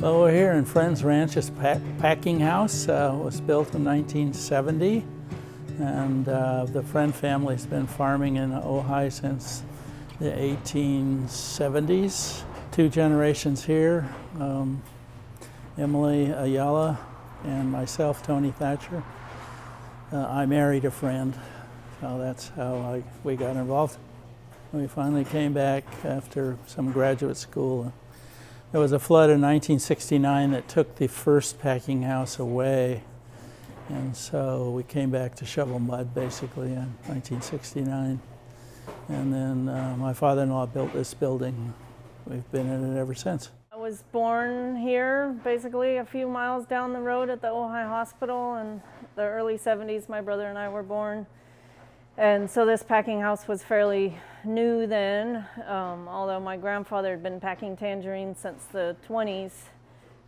Well, we're here in Friends Ranch's packing house. It was built in 1970, and the Friend family's been farming in Ojai since the 1870s. Two generations here, Emily Ayala and myself, Tony Thatcher. I married a friend, so that's how we got involved. We finally came back after some graduate school. There was a flood in 1969 that took the first packing house away, and so we came back to shovel mud basically in 1969. And then my father-in-law built this building. We've been in it ever since. I was born here, basically a few miles down the road at the Ojai Hospital. In the early 70s, my brother and I were born. And so this packing house was fairly new then, although my grandfather had been packing tangerines since the 20s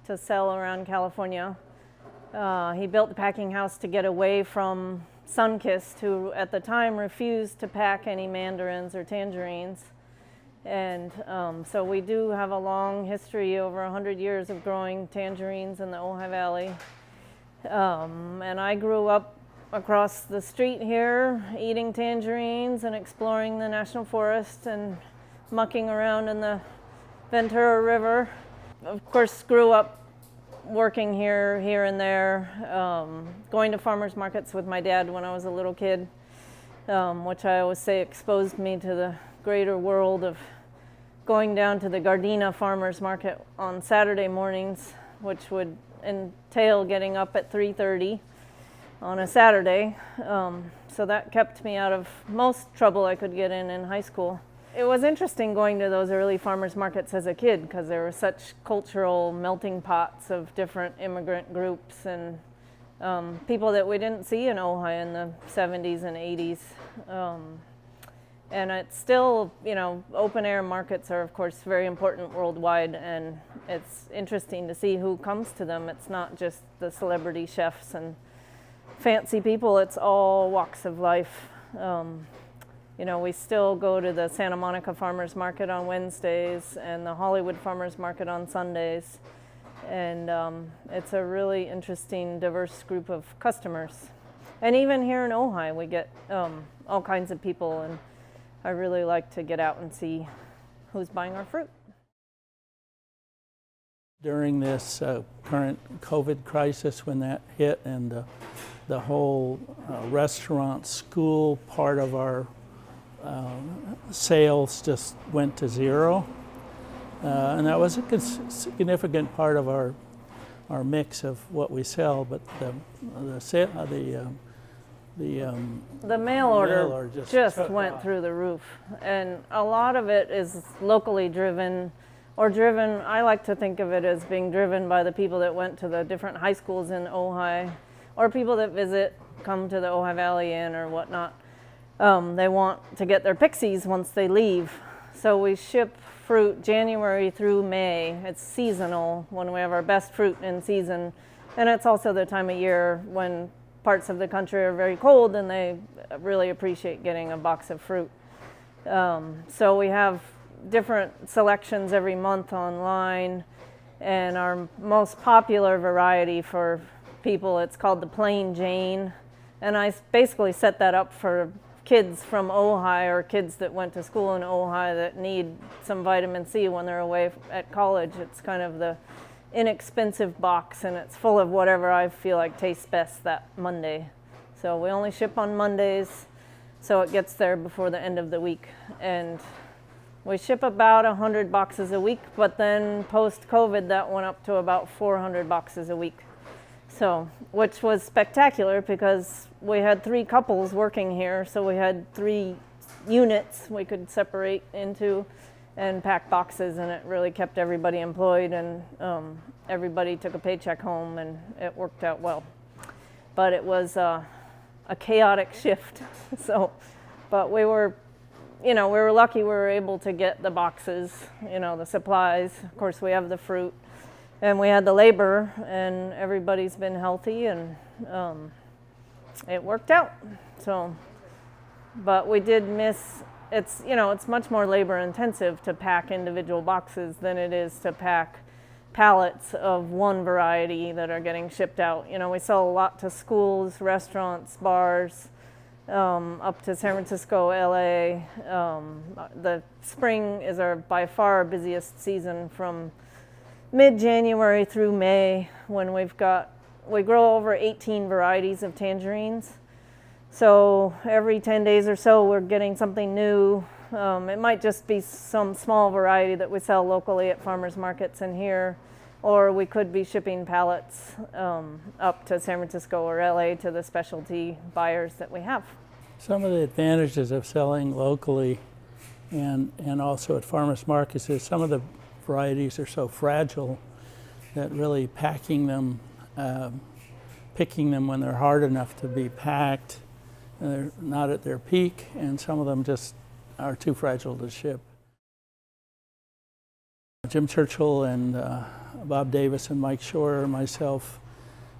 to sell around California. He built the packing house to get away from Sunkist, who at the time refused to pack any mandarins or tangerines. And so we do have a long history, over 100 years of growing tangerines in the Ojai Valley. And I grew up across the street here, eating tangerines and exploring the national forest and mucking around in the Ventura River. Of course, grew up working here and there, going to farmers markets with my dad when I was a little kid, which I always say exposed me to the greater world of going down to the Gardena farmers market on Saturday mornings, which would entail getting up at 3:30 on a Saturday. So that kept me out of most trouble I could get in high school. It was interesting going to those early farmers markets as a kid because there were such cultural melting pots of different immigrant groups and people that we didn't see in Ojai in the 70s and 80s. And it's still, open air markets are of course very important worldwide, and it's interesting to see who comes to them. It's not just the celebrity chefs and fancy people, it's all walks of life. We still go to the Santa Monica Farmers Market on Wednesdays and the Hollywood Farmers Market on Sundays. And it's a really interesting, diverse group of customers. And even here in Ojai, we get all kinds of people, and I really like to get out and see who's buying our fruit. During this current COVID crisis, when that hit and the whole restaurant school part of our sales just went to zero, and that was a significant part of our mix of what we sell. But the mail order just went through the roof, and a lot of it is locally driven. I like to think of it as being driven by the people that went to the different high schools in Ojai, or people that come to the Ojai Valley Inn or whatnot. They want to get their pixies once they leave. So we ship fruit January through May. It's seasonal when we have our best fruit in season. And it's also the time of year when parts of the country are very cold and they really appreciate getting a box of fruit. So we have different selections every month online, and our most popular variety for people, it's called the Plain Jane, and I basically set that up for kids from Ojai or kids that went to school in Ojai that need some vitamin C when they're away at college. It's kind of the inexpensive box, and it's full of whatever I feel like tastes best that Monday. So we only ship on Mondays, so it gets there before the end of the week. And we ship about 100 boxes a week, but then post-COVID that went up to about 400 boxes a week. So, which was spectacular because we had 3 couples working here, so we had 3 units we could separate into and pack boxes, and it really kept everybody employed, and everybody took a paycheck home, and it worked out well. But it was a chaotic shift. So, but we were lucky we were able to get the boxes, the supplies. Of course, we have the fruit, and we had the labor, and everybody's been healthy, and it worked out. So, but we did miss. It's much more labor intensive to pack individual boxes than it is to pack pallets of one variety that are getting shipped out. You know, we sell a lot to schools, restaurants, bars, up to San Francisco, LA. The spring is by far our busiest season, from mid-January through May, when we grow over 18 varieties of tangerines. So every 10 days or so we're getting something new. It might just be some small variety that we sell locally at farmers markets in here, or we could be shipping pallets up to San Francisco or LA to the specialty buyers that we have. Some of the advantages of selling locally and also at farmers markets is some of the varieties are so fragile that really packing them, picking them when they're hard enough to be packed, they're not at their peak, and some of them just are too fragile to ship. Jim Churchill and Bob Davis and Mike Shore and myself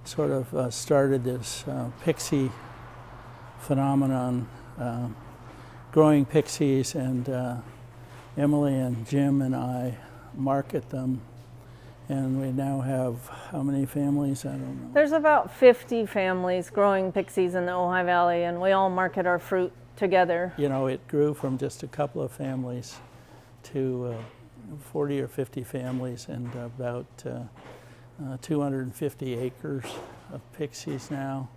sort of started this pixie phenomenon, growing pixies, and Emily and Jim and I market them. And we now have how many families? I don't know. There's about 50 families growing pixies in the Ojai Valley, and we all market our fruit together. You know, it grew from just a couple of families to 40 or 50 families and about 250 acres of pixies now.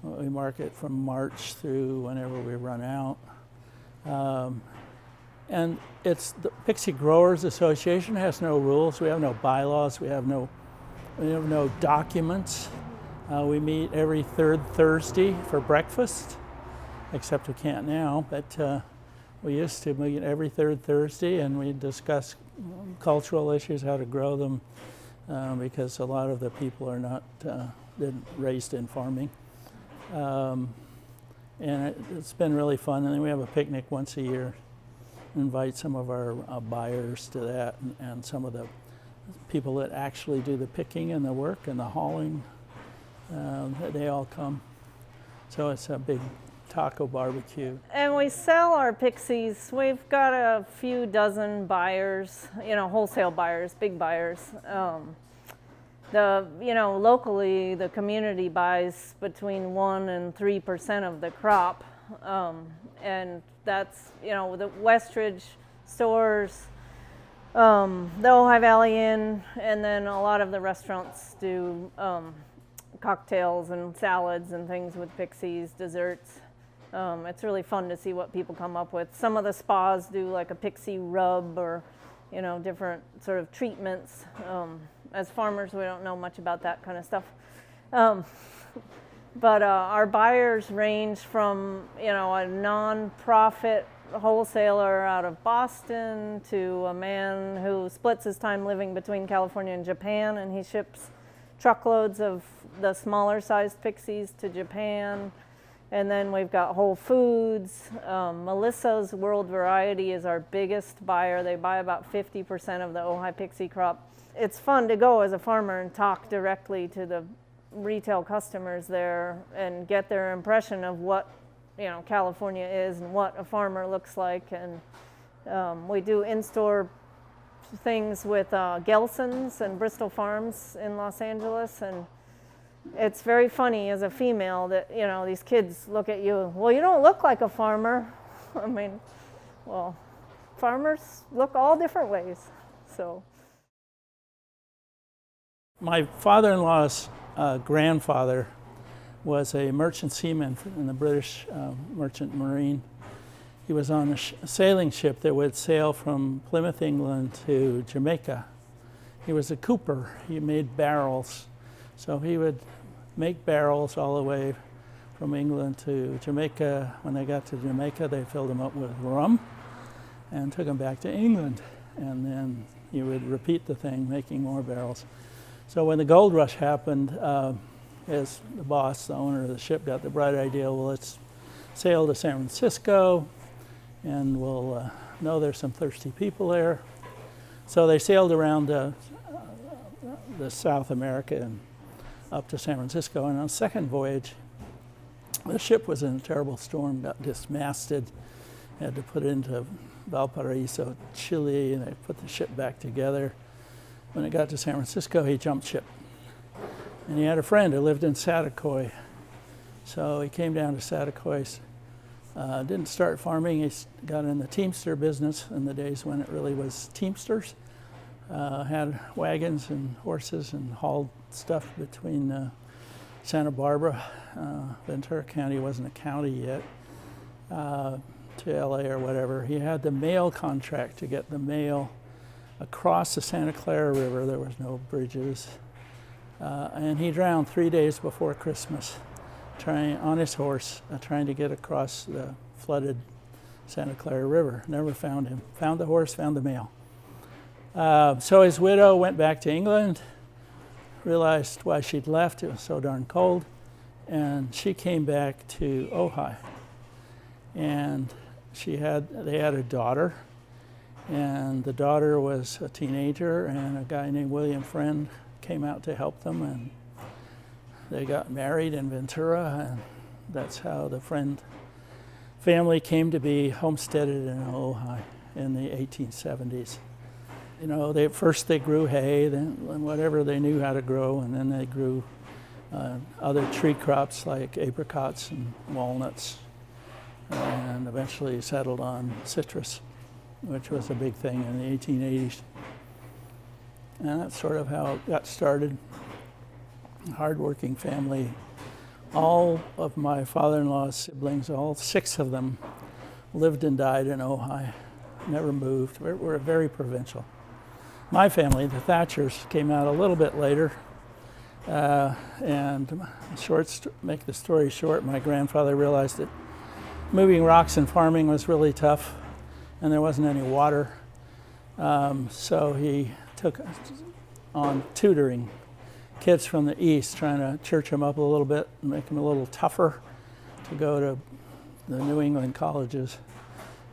We market from March through whenever we run out. And it's the Pixie Growers Association has no rules. We have no bylaws. We have no documents. We meet every third Thursday for breakfast, except we can't now, but we used to meet every third Thursday, and we discuss cultural issues, how to grow them, because a lot of the people are not raised in farming. And it's been really fun. And then we have a picnic once a year. Invite some of our buyers to that, and some of the people that actually do the picking and the work and the hauling. They all come. So it's a big taco barbecue. And we sell our pixies. We've got a few dozen buyers, you know, wholesale buyers, big buyers. Locally, the community buys between 1% and 3% of the crop. And that's, you know, the Westridge stores, the Ojai Valley Inn, and then a lot of the restaurants do cocktails and salads and things with pixies, desserts. It's really fun to see what people come up with. Some of the spas do like a pixie rub, or, you know, different sort of treatments. As farmers, we don't know much about that kind of stuff. But our buyers range from, you know, a non-profit wholesaler out of Boston to a man who splits his time living between California and Japan, and he ships truckloads of the smaller sized pixies to Japan. And then we've got Whole Foods. Melissa's World Variety is our biggest buyer. They buy about 50% of the Ojai pixie crop. It's fun to go as a farmer and talk directly to the retail customers there and get their impression of what, you know, California is and what a farmer looks like. And we do in-store things with Gelson's and Bristol Farms in Los Angeles, and it's very funny as a female that, you know, these kids look at you, well, you don't look like a farmer. I mean, well, farmers look all different ways. So my father-in-law's grandfather was a merchant seaman in the British Merchant Marine. He was on a sailing ship that would sail from Plymouth, England to Jamaica. He was a cooper. He made barrels. So he would make barrels all the way from England to Jamaica. When they got to Jamaica, they filled them up with rum and took them back to England. And then he would repeat the thing, making more barrels. So when the gold rush happened, as the boss, the owner of the ship, got the bright idea, well, let's sail to San Francisco, and we'll know there's some thirsty people there. So they sailed around the South America and up to San Francisco. And on the second voyage, the ship was in a terrible storm, got dismasted, had to put it into Valparaiso, Chile, and they put the ship back together. When it got to San Francisco, he jumped ship. And he had a friend who lived in Satakoy. So he came down to Satakoy, didn't start farming. He got in the Teamster business in the days when it really was Teamsters. Had wagons and horses and hauled stuff between Santa Barbara, Ventura County wasn't a county yet, to LA or whatever. He had the mail contract to get the mail across the Santa Clara River. There was no bridges. And he drowned 3 days before Christmas, on his horse, trying to get across the flooded Santa Clara River. Never found him. Found the horse, found the mail. So his widow went back to England, realized why she'd left. It was so darn cold. And she came back to Ojai. And they had a daughter. And the daughter was a teenager, and a guy named William Friend came out to help them. And they got married in Ventura, and that's how the Friend family came to be homesteaded in Ojai in the 1870s. You know, first they grew hay, then whatever they knew how to grow, and then they grew other tree crops like apricots and walnuts, and eventually settled on citrus, which was a big thing in the 1880s. And that's sort of how it got started. Hardworking family. All of my father-in-law's siblings, all 6 of them, lived and died in Ojai, never moved. We're very provincial. My family, the Thatchers, came out a little bit later. And make the story short, my grandfather realized that moving rocks and farming was really tough, and there wasn't any water. So he took on tutoring kids from the east, trying to church them up a little bit and make them a little tougher to go to the New England colleges.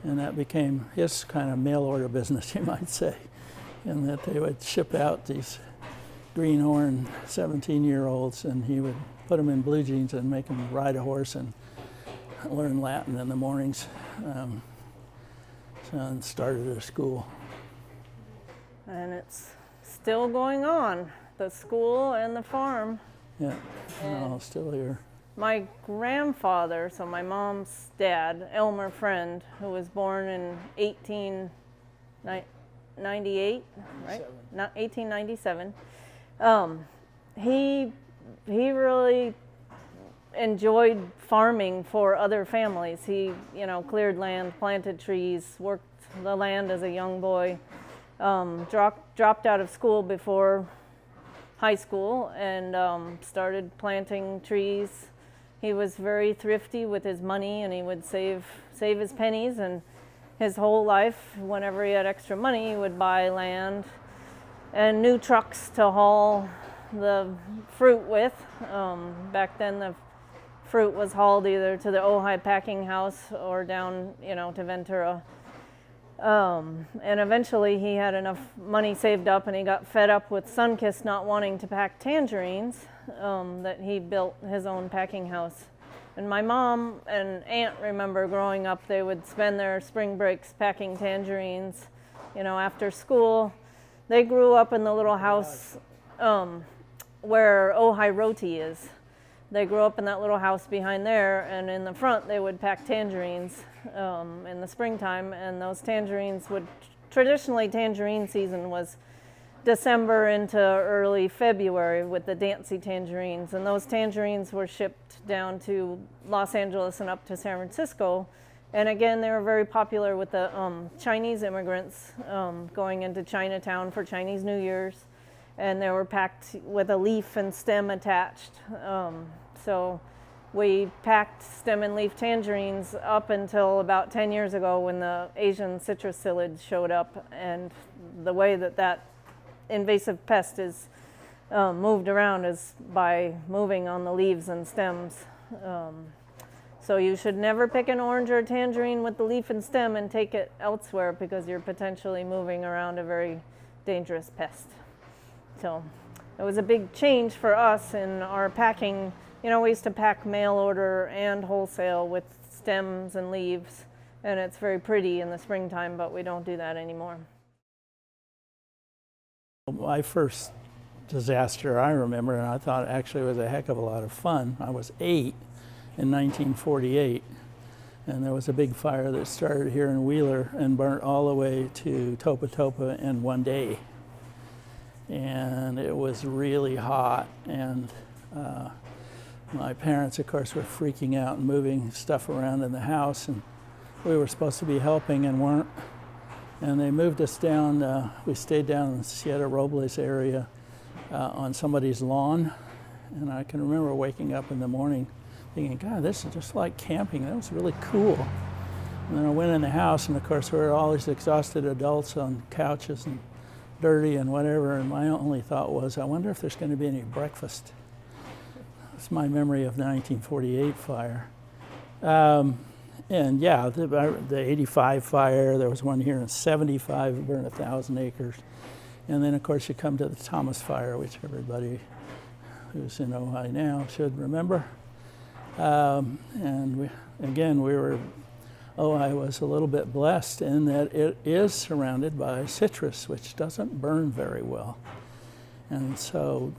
And that became his kind of mail order business, you might say, in that they would ship out these greenhorn 17-year-olds, and he would put them in blue jeans and make them ride a horse and learn Latin in the mornings. And started a school. And it's still going on, the school and the farm. Yeah, no, still here. My grandfather, so my mom's dad, Elmer Friend, who was born in 1898, right? 1897. He really enjoyed farming for other families. He, cleared land, planted trees, worked the land as a young boy. Dropped out of school before high school and started planting trees. He was very thrifty with his money, and he would save his pennies, and his whole life, whenever he had extra money, he would buy land and new trucks to haul the fruit with. Back then the fruit was hauled either to the Ojai packing house or down, to Ventura. And eventually he had enough money saved up, and he got fed up with Sunkist not wanting to pack tangerines, that he built his own packing house. And my mom and aunt remember growing up, they would spend their spring breaks packing tangerines, after school. They grew up in the little house where Ojai Roti is. They grew up in that little house behind there, and in the front they would pack tangerines in the springtime, and those tangerines traditionally tangerine season was December into early February with the Dancy tangerines, and those tangerines were shipped down to Los Angeles and up to San Francisco. And again, they were very popular with the Chinese immigrants going into Chinatown for Chinese New Year's, and they were packed with a leaf and stem attached. So we packed stem and leaf tangerines up until about 10 years ago when the Asian citrus psyllid showed up, and the way that invasive pest is moved around is by moving on the leaves and stems. So you should never pick an orange or a tangerine with the leaf and stem and take it elsewhere, because you're potentially moving around a very dangerous pest. So it was a big change for us in our packing. We used to pack mail order and wholesale with stems and leaves, and it's very pretty in the springtime, but we don't do that anymore. My first disaster I remember, and I thought actually it was a heck of a lot of fun. I was 8 in 1948, and there was a big fire that started here in Wheeler and burnt all the way to Topa Topa in one day. And it was really hot, and my parents, of course, were freaking out and moving stuff around in the house, and we were supposed to be helping and weren't. And they moved us down, we stayed down in the Sierra Robles area on somebody's lawn. And I can remember waking up in the morning thinking, God, this is just like camping. That was really cool. And then I went in the house, and of course, there were all these exhausted adults on couches and dirty and whatever. And my only thought was, I wonder if there's going to be any breakfast. That's my memory of the 1948 fire. And yeah, the 85 fire, there was one here in 75, it burned 1,000 acres. And then of course you come to the Thomas fire, which everybody who's in Ojai now should remember. And Ojai was a little bit blessed in that it is surrounded by citrus, which doesn't burn very well. And so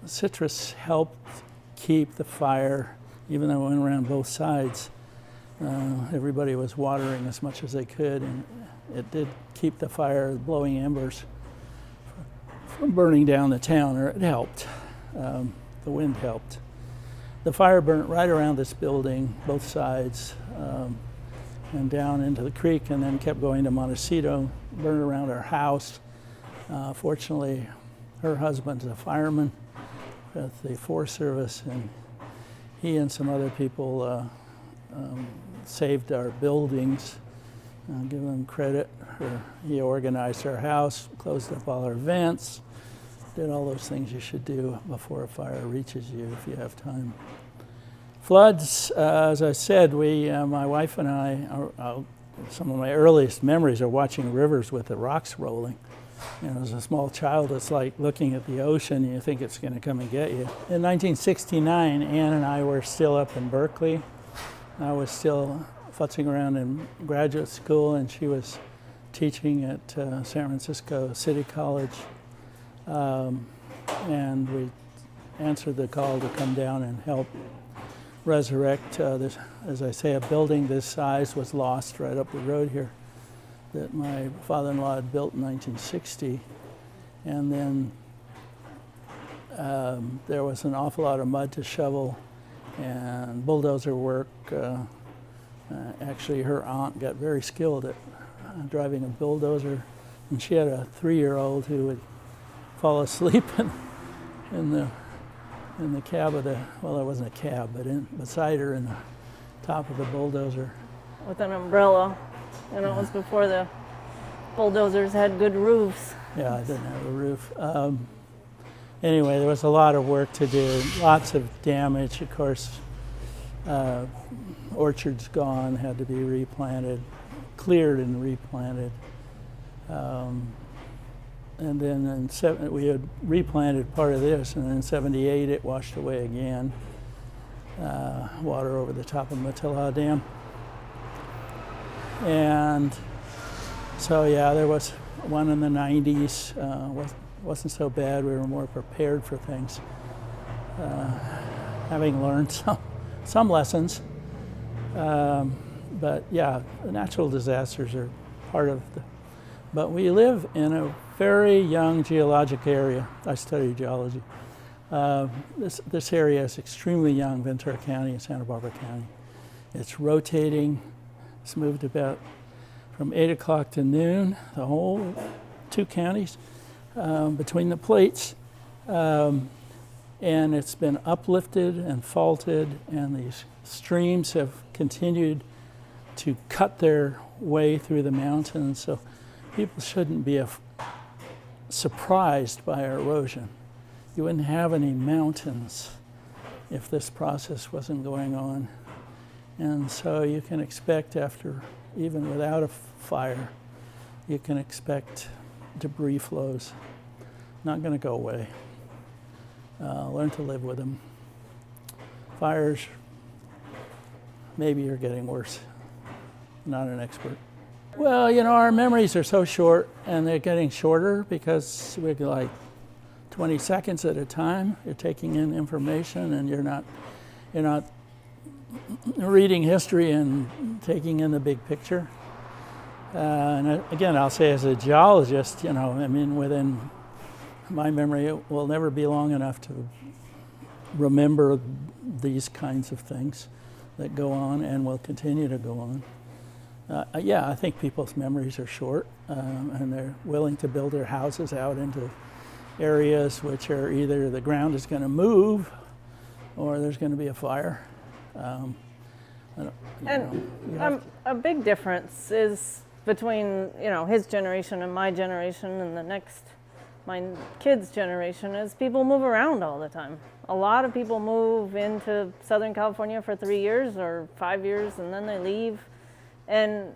citrus helped keep the fire, even though it went around both sides. Everybody was watering as much as they could, and it did keep the fire, blowing embers, from burning down the town, or it helped. The wind helped. The fire burnt right around this building, both sides, and down into the creek, and then kept going to Montecito, burned around our house. Fortunately, her husband's a fireman with the Forest Service, and he and some other people saved our buildings. I'll give him credit. He organized our house, closed up all our vents, did all those things you should do before a fire reaches you if you have time. Floods, as I said, my wife and I, some of my earliest memories are watching rivers with the rocks rolling. As a small child, it's like looking at the ocean and you think it's going to come and get you. In 1969, Ann and I were still up in Berkeley. I was still futzing around in graduate school, and she was teaching at San Francisco City College. And we answered the call to come down and help resurrect this. As I say, a building this size was lost right up the road here that my father-in-law had built in 1960. And then there was an awful lot of mud to shovel and bulldozer work. Actually, her aunt got very skilled at driving a bulldozer, and she had a 3-year-old who would fall asleep in the cab of well, it wasn't a cab, but beside her in the top of the bulldozer. With an umbrella. And it was before the bulldozers had good roofs. Yeah, I didn't have a roof. Anyway, there was a lot of work to do, lots of damage. Of course, orchards gone, had to be replanted, cleared and replanted. And then we had replanted part of this, and then in 78 it washed away again. Water over the top of Matilla Dam. And so yeah, there was one in the 90s. Wasn't so bad. We were more prepared for things, having learned some lessons. But yeah, the natural disasters are part of the. But we live in a very young geologic area. I study geology. This area is extremely young, Ventura County and Santa Barbara County. It's rotating. It's moved about from 8 o'clock to noon, the whole 2 counties between the plates. And it's been uplifted and faulted, and these streams have continued to cut their way through the mountains. So people shouldn't be surprised by our erosion. You wouldn't have any mountains if this process wasn't going on. And so you can expect even without a fire, you can expect debris flows. Not going to go away. Learn to live with them. Fires, maybe are getting worse. Not an expert. Well, our memories are so short, and they're getting shorter because we're like 20 seconds at a time. You're taking in information, and you're not reading history and taking in the big picture. And again, I'll say as a geologist, within my memory, it will never be long enough to remember these kinds of things that go on and will continue to go on. I think people's memories are short, and they're willing to build their houses out into areas which are either the ground is going to move or there's going to be a fire. A big difference is between his generation and my generation and my kids' generation is people move around all the time. A lot of people move into Southern California for 3 years or 5 years and then they leave. And,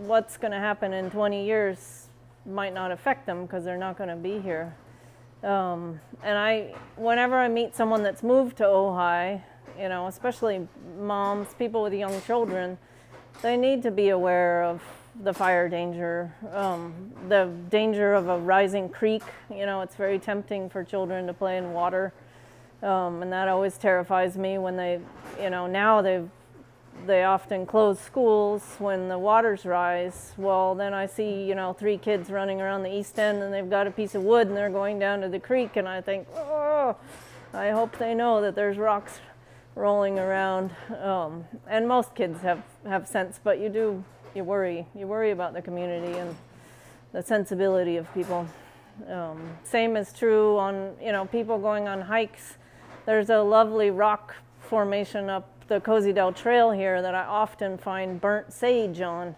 what's going to happen in 20 years might not affect them because they're not going to be here. Whenever I meet someone that's moved to Ojai, especially moms, people with young children, they need to be aware of the fire danger, the danger of a rising creek. It's very tempting for children to play in water. And that always terrifies me when now they often close schools when the waters rise. Well, then I see, 3 kids running around the east end and they've got a piece of wood and they're going down to the creek, and I think, oh, I hope they know that there's rocks rolling around. And most kids have sense, but you worry. You worry about the community and the sensibility of people. Same is true on, people going on hikes. There's a lovely rock formation up the Cozydell Trail here that I often find burnt sage on,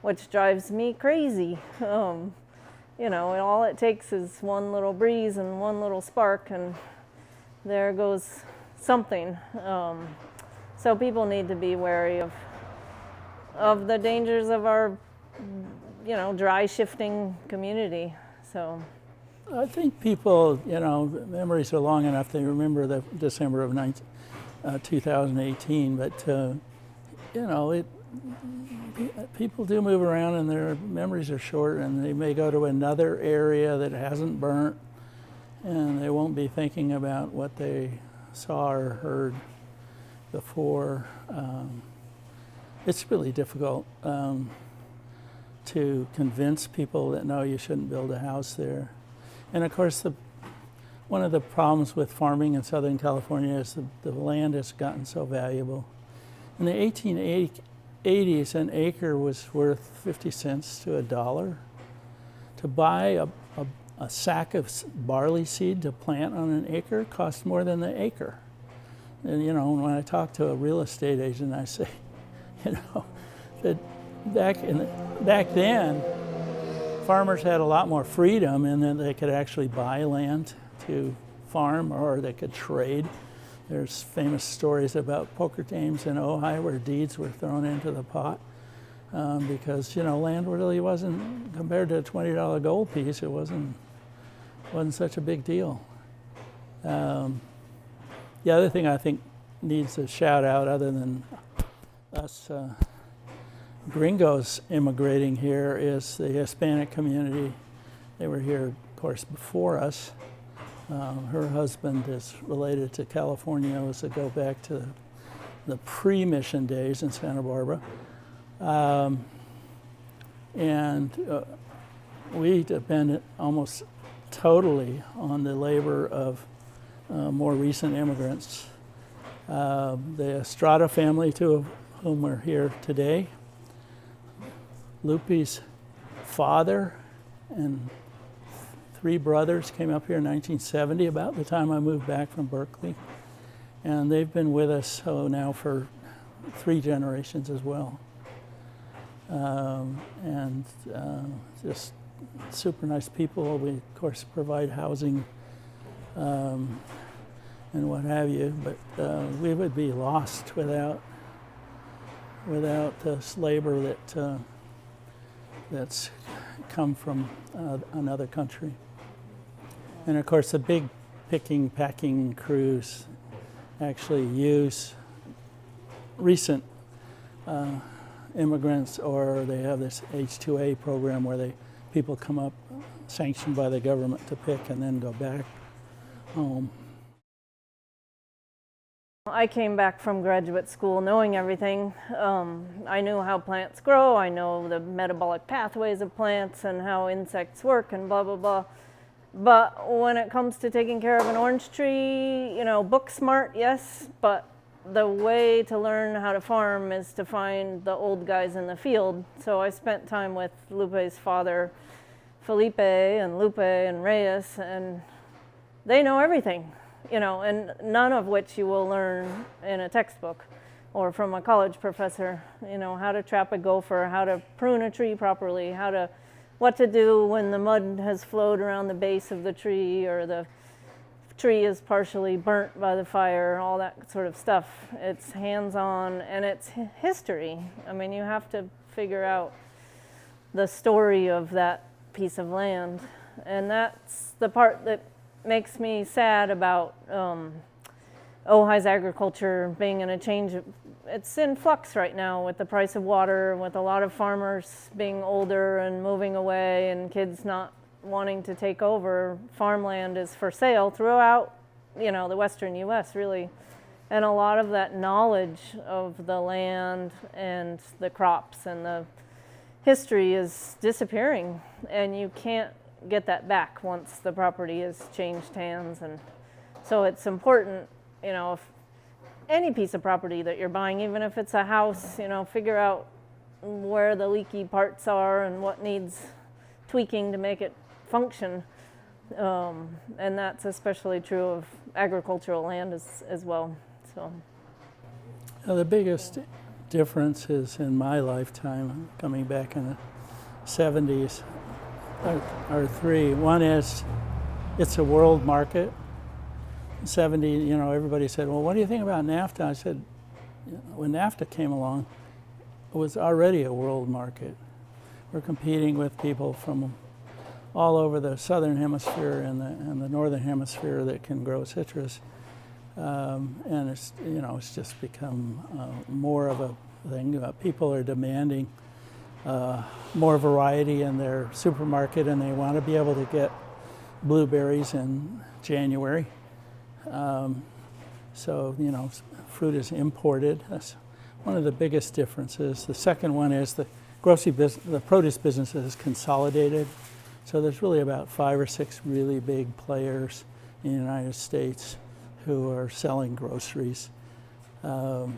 which drives me crazy. All it takes is one little breeze and one little spark, and there goes something. So people need to be wary of the dangers of our, dry shifting community. So I think people, memories are long enough. They remember the December of 2018, but people do move around, and their memories are short, and they may go to another area that hasn't burnt, and they won't be thinking about what they saw or heard before. It's really difficult to convince people that no, you shouldn't build a house there. And of course, one of the problems with farming in Southern California is the land has gotten so valuable. In the 1880s, an acre was worth 50 cents to $1. To buy a sack of barley seed to plant on an acre cost more than the acre. And when I talk to a real estate agent, I say, that back then, farmers had a lot more freedom in that they could actually buy land to farm, or they could trade. There's famous stories about poker games in Ojai where deeds were thrown into the pot because land really wasn't, compared to a $20 gold piece, it wasn't such a big deal. The other thing I think needs a shout out, other than us gringos immigrating here, is the Hispanic community. They were here, of course, before us. Her husband is related to Californios that go back to the pre-mission days in Santa Barbara. We depend almost totally on the labor of more recent immigrants. The Estrada family, two of whom are here today. Lupe's father and 3 brothers came up here in 1970, about the time I moved back from Berkeley. And they've been with us now for 3 generations as well. Just super nice people. We, of course, provide housing and what have you, but we would be lost without this labor that's come from another country. And of course, the big picking, packing crews actually use recent immigrants, or they have this H-2A program where people come up sanctioned by the government to pick and then go back home. I came back from graduate school knowing everything. I knew how plants grow, I know the metabolic pathways of plants and how insects work and blah, blah, blah. But when it comes to taking care of an orange tree, book smart, yes, but the way to learn how to farm is to find the old guys in the field. So I spent time with Lupe's father, Felipe and Lupe and Reyes, and they know everything, and none of which you will learn in a textbook or from a college professor. How to trap a gopher, how to prune a tree properly, what to do when the mud has flowed around the base of the tree or the tree is partially burnt by the fire, all that sort of stuff. It's hands-on and it's history. I mean, you have to figure out the story of that piece of land. And that's the part that makes me sad about Ojai's agriculture being in a change. It's in flux right now with the price of water, with a lot of farmers being older and moving away and kids not wanting to take over. Farmland is for sale throughout, the western U.S. really. And a lot of that knowledge of the land and the crops and the history is disappearing, and you can't get that back once the property has changed hands. And so it's important, if any piece of property that you're buying, even if it's a house, figure out where the leaky parts are and what needs tweaking to make it function. And that's especially true of agricultural land as well. So the biggest difference is in my lifetime, coming back in the 70s, are three. One is it's a world market. 70, everybody said, well, what do you think about NAFTA? I said, when NAFTA came along, it was already a world market. We're competing with people from all over the southern hemisphere and the northern hemisphere that can grow citrus. And it's just become more of a thing. People are demanding more variety in their supermarket, and they want to be able to get blueberries in January. So, fruit is imported. That's one of the biggest differences. The second one is the produce business is consolidated. So there's really about 5 or 6 really big players in the United States who are selling groceries. And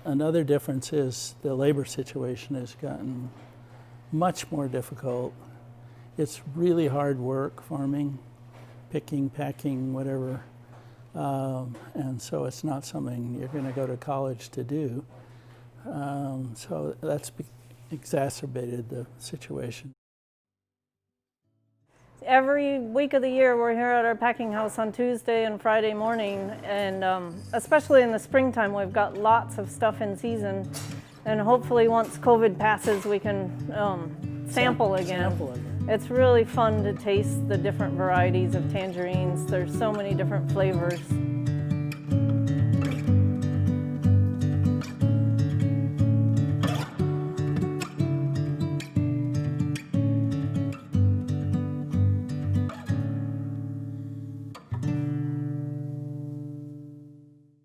another difference is the labor situation has gotten much more difficult. It's really hard work, farming, picking, packing, whatever. And so it's not something you're going to go to college to do. So that's exacerbated the situation. Every week of the year, we're here at our packing house on Tuesday and Friday morning, and especially in the springtime, we've got lots of stuff in season. And hopefully once COVID passes, we can sample again. It's really fun to taste the different varieties of tangerines. There's so many different flavors.